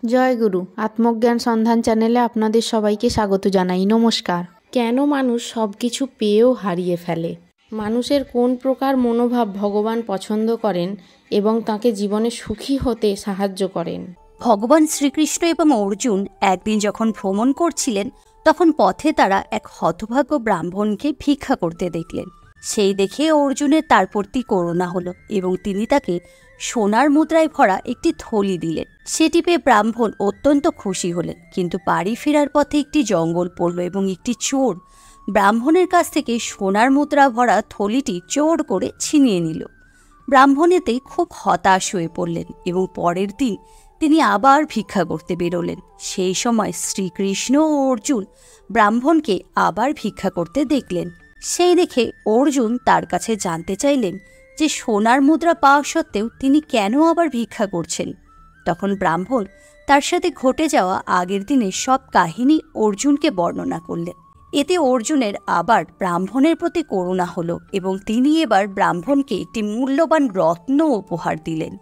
জয় গুরু। আত্মজ্ঞান সন্ধান চ্যানেলে আপনাদের সবাইকে স্বাগত জানাই। নমস্কার। কেন মানুষ সব কিছু পেয়েও হারিয়ে ফেলে? মানুষের কোন প্রকার মনোভাব ভগবান পছন্দ করেন এবং তাকে জীবনে সুখী হতে সাহায্য করেন? ভগবান শ্রীকৃষ্ণ এবং অর্জুন একদিন যখন ভ্রমণ করছিলেন, তখন পথে তারা এক হতভাগ্য ব্রাহ্মণকে ভিক্ষা করতে দেখলেন। সেই দেখে অর্জুনের তার প্রতি করুণা হলো এবং তিনি তাকে সোনার মুদ্রায় ভরা একটি থলি দিলেন। সেটি পেয়ে ব্রাহ্মণ অত্যন্ত খুশি হলেন, কিন্তু বাড়ি ফেরার পথে একটি জঙ্গল পড়ল এবং একটি চোর ব্রাহ্মণের কাছ থেকে সোনার মুদ্রা ভরা থলিটি চোর করে ছিনিয়ে নিল। ব্রাহ্মণ এতে খুব হতাশ হয়ে পড়লেন এবং পরের দিন তিনি আবার ভিক্ষা করতে বেরোলেন। সেই সময় শ্রীকৃষ্ণ ও অর্জুন ব্রাহ্মণকে আবার ভিক্ষা করতে দেখলেন। সেই দেখে অর্জুন তার কাছে জানতে চাইলেন যে সোনার মুদ্রা পাওয়া সত্ত্বেও তিনি কেন আবার ভিক্ষা করছেন। তখন ব্রাহ্মণ তার সাথে ঘটে যাওয়া আগের দিনের সব কাহিনী অর্জুনকে বর্ণনা করলেন। এতে অর্জুনের আবার ব্রাহ্মণের প্রতি করুণা হলো এবং তিনি এবার ব্রাহ্মণকে একটি মূল্যবান রত্ন উপহার দিলেন।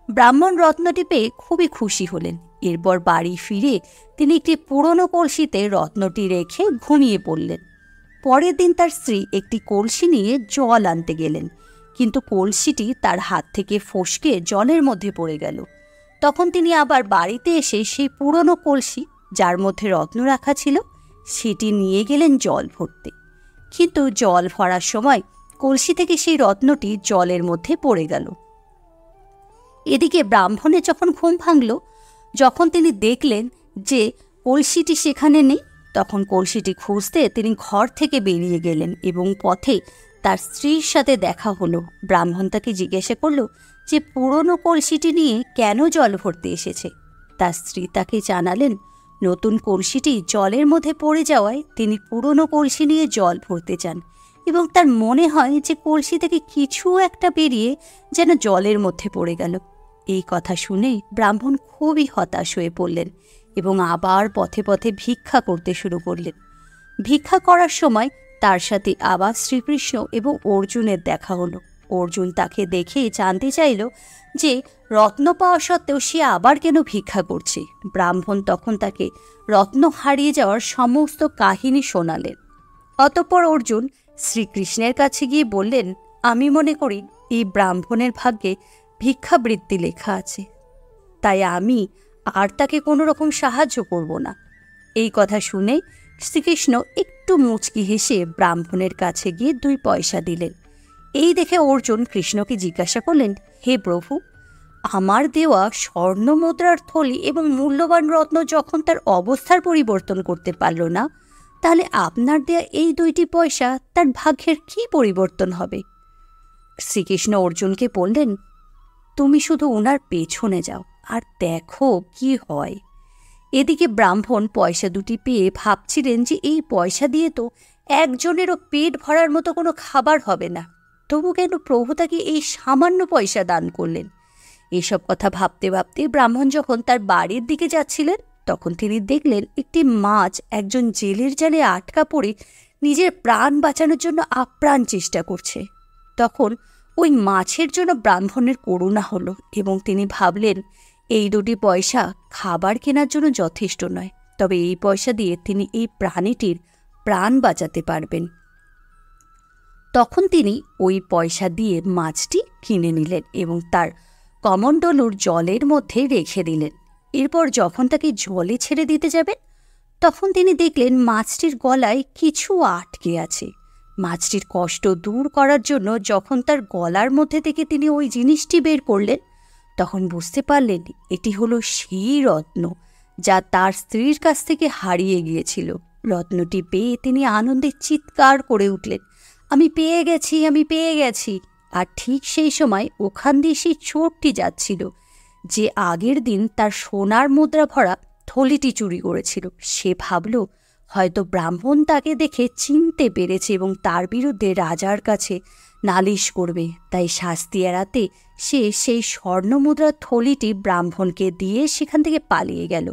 ব্রাহ্মণ রত্নটি পেয়ে খুবই খুশি হলেন। এরপর বাড়ি ফিরে তিনি একটি পুরনো কলসিতে রত্নটি রেখে ঘুমিয়ে পড়লেন। পরের দিন তার স্ত্রী একটি কলসি নিয়ে জল আনতে গেলেন, কিন্তু কলসিটি তার হাত থেকে ফসকে জলের মধ্যে পড়ে গেল। তখন তিনি আবার বাড়িতে এসে সেই পুরনো কলসি, যার মধ্যে রত্ন রাখা ছিল, সেটি নিয়ে গেলেন জল ভরতে। কিন্তু জল ভরার সময় কলসি থেকে সেই রত্নটি জলের মধ্যে পড়ে গেল। এদিকে ব্রাহ্মণের যখন ঘুম ভাঙল, যখন তিনি দেখলেন যে কলসিটি সেখানে নেই, তখন কলসিটি খুঁজতে তিনি ঘর থেকে বেরিয়ে গেলেন এবং পথে তার স্ত্রীর সাথে দেখা হলো। ব্রাহ্মণ তাকে জিজ্ঞাসা করল যে পুরনো কলসিটি নিয়ে কেন জল ভরতে এসেছে। তার স্ত্রী তাকে জানালেন নতুন কলসিটি জলের মধ্যে পড়ে যাওয়ায় তিনি পুরনো কলসি নিয়ে জল ভরতে চান এবং তার মনে হয় যে কলসি থেকে কিছু একটা বেরিয়ে যেন জলের মধ্যে পড়ে গেল। এই কথা শুনে ব্রাহ্মণ খুবই হতাশ হয়ে পড়লেন এবং আবার পথে পথে ভিক্ষা করতে শুরু করলেন। ভিক্ষা করার সময় তার সাথে আবার শ্রীকৃষ্ণ এবং অর্জুনের দেখা হলো। অর্জুন তাকে দেখে জানতে চাইল যে রত্ন পাওয়া সত্ত্বেও সে আবার কেন ভিক্ষা করছে। ব্রাহ্মণ তখন তাকে রত্ন হারিয়ে যাওয়ার সমস্ত কাহিনী শোনালেন। অতঃপর অর্জুন শ্রীকৃষ্ণের কাছে গিয়ে বললেন, আমি মনে করি এই ব্রাহ্মণের ভাগ্যে ভিক্ষাবৃত্তি লেখা আছে, তাই আমি আর তাকে কোনো রকম সাহায্য করব না। এই কথা শুনে শ্রীকৃষ্ণ একটু মুচকি হেসে ব্রাহ্মণের কাছে গিয়ে 2 পয়সা দিলেন। এই দেখে অর্জুন কৃষ্ণকে জিজ্ঞাসা করলেন, হে প্রভু, আমার দেওয়া স্বর্ণ মুদ্রার থলি এবং মূল্যবান রত্ন যখন তার অবস্থার পরিবর্তন করতে পারল না, তাহলে আপনার দেয়া এই 2টি পয়সা তার ভাগ্যের কি পরিবর্তন হবে? শ্রীকৃষ্ণ অর্জুনকে বললেন, তুমি শুধু ওনার পেছনে যাও আর দেখো কি হয়। এদিকে ব্রাহ্মণ পয়সা 2টি পেয়ে ভাবছিলেন যে এই পয়সা দিয়ে তো একজনেরও পেট ভরার মতো কোনো খাবার হবে না, তবু কেন প্রভু তাকে এই সামান্য পয়সা দান করলেন? এসব কথা ভাবতে ভাবতে ব্রাহ্মণ যখন তার বাড়ির দিকে যাচ্ছিলেন, তখন তিনি দেখলেন একটি মাছ একজন জেলের জালে আটকা পড়ে নিজের প্রাণ বাঁচানোর জন্য আপ্রাণ চেষ্টা করছে। তখন ওই মাছের জন্য ব্রাহ্মণের করুণা হলো এবং তিনি ভাবলেন এই 2টি পয়সা খাবার কেনার জন্য যথেষ্ট নয়, তবে এই পয়সা দিয়ে তিনি এই প্রাণীটির প্রাণ বাঁচাতে পারবেন। তখন তিনি ওই পয়সা দিয়ে মাছটি কিনে নিলেন এবং তার কমণ্ডলুর জলের মধ্যে রেখে দিলেন। এরপর যখন তাকে জলে ছেড়ে দিতে যাবেন, তখন তিনি দেখলেন মাছটির গলায় কিছু আটকে আছে। মাছটির কষ্ট দূর করার জন্য যখন তার গলার মধ্যে থেকে তিনি ওই জিনিসটি বের করলেন, তখন বুঝতে পারলেন এটি হলো সেই রত্ন যা তার স্ত্রীর কাছ থেকে হারিয়ে গিয়েছিল। রত্নটি পেয়ে তিনি আনন্দে চিৎকার করে উঠলেন, আমি পেয়ে গেছি, আমি পেয়ে গেছি। আর ঠিক সেই সময় ওখান দিয়ে সেই চোরটি যাচ্ছিল যে আগের দিন তার সোনার মুদ্রা ভরা থলিটি চুরি করেছিল। সে ভাবল হয়তো ব্রাহ্মণ তাকে দেখে চিনতে পেরেছে এবং তার বিরুদ্ধে রাজার কাছে নালিশ করবে, তাই শাস্তি এড়াতে সে সেই স্বর্ণমুদ্রার থলিটি ব্রাহ্মণকে দিয়ে সেখান থেকে পালিয়ে গেল।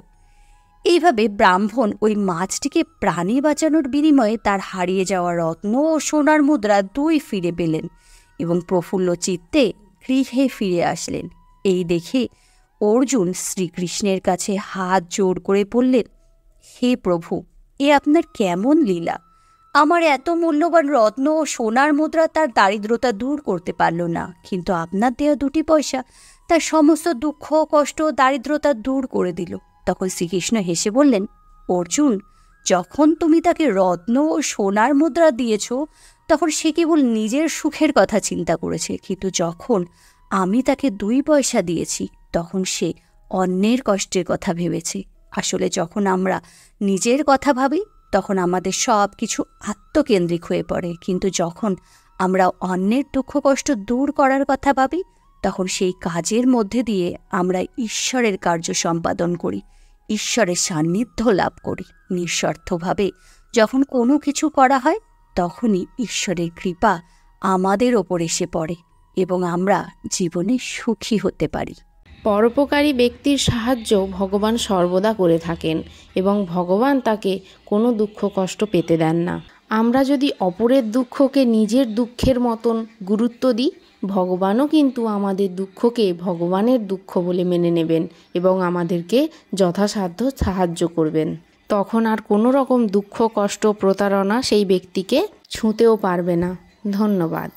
এইভাবে ব্রাহ্মণ ওই মাছটিকে প্রাণী বাঁচানোর বিনিময়ে তার হারিয়ে যাওয়া রত্ন ও সোনার মুদ্রা 2 ফিরে পেলেন এবং প্রফুল্ল চিত্তে গৃহে ফিরে আসলেন। এই দেখে অর্জুন শ্রীকৃষ্ণের কাছে হাত জোড় করে বললেন, হে প্রভু, এ আপনার কেমন লীলা! আমার এত মূল্যবান রত্ন ও সোনার মুদ্রা তার দারিদ্রতা দূর করতে পারল না, কিন্তু আপনার দেয়া 2টি পয়সা তার সমস্ত দুঃখ, কষ্ট ও দারিদ্রতা দূর করে দিল। তখন শ্রীকৃষ্ণ হেসে বললেন, অর্জুন, যখন তুমি তাকে রত্ন ও সোনার মুদ্রা দিয়েছ তখন সে কেবল নিজের সুখের কথা চিন্তা করেছে, কিন্তু যখন আমি তাকে 2 পয়সা দিয়েছি তখন সে অন্যের কষ্টের কথা ভেবেছে। আসলে যখন আমরা নিজের কথা ভাবি তখন আমাদের সব কিছু আত্মকেন্দ্রিক হয়ে পড়ে, কিন্তু যখন আমরা অন্যের দুঃখ কষ্ট দূর করার কথা ভাবি তখন সেই কাজের মধ্যে দিয়ে আমরা ঈশ্বরের কার্য সম্পাদন করি, ঈশ্বরের সান্নিধ্য লাভ করি। নিঃস্বার্থভাবে যখন কোনো কিছু করা হয় তখনই ঈশ্বরের কৃপা আমাদের ওপর এসে পড়ে এবং আমরা জীবনে সুখী হতে পারি। পরোপকারী ব্যক্তির সাহায্য ভগবান সর্বদা করে থাকেন এবং ভগবান তাকে কোনো দুঃখ কষ্ট পেতে দেন না। আমরা যদি অপরের দুঃখকে নিজের দুঃখের মতন গুরুত্ব দিই, ভগবানও কিন্তু আমাদের দুঃখকে ভগবানের দুঃখ বলে মেনে নেবেন এবং আমাদেরকে যথাসাধ্য সাহায্য করবেন। তখন আর কোনো রকম দুঃখ, কষ্ট, প্রতারণা সেই ব্যক্তিকে ছুঁতেও পারবে না। ধন্যবাদ।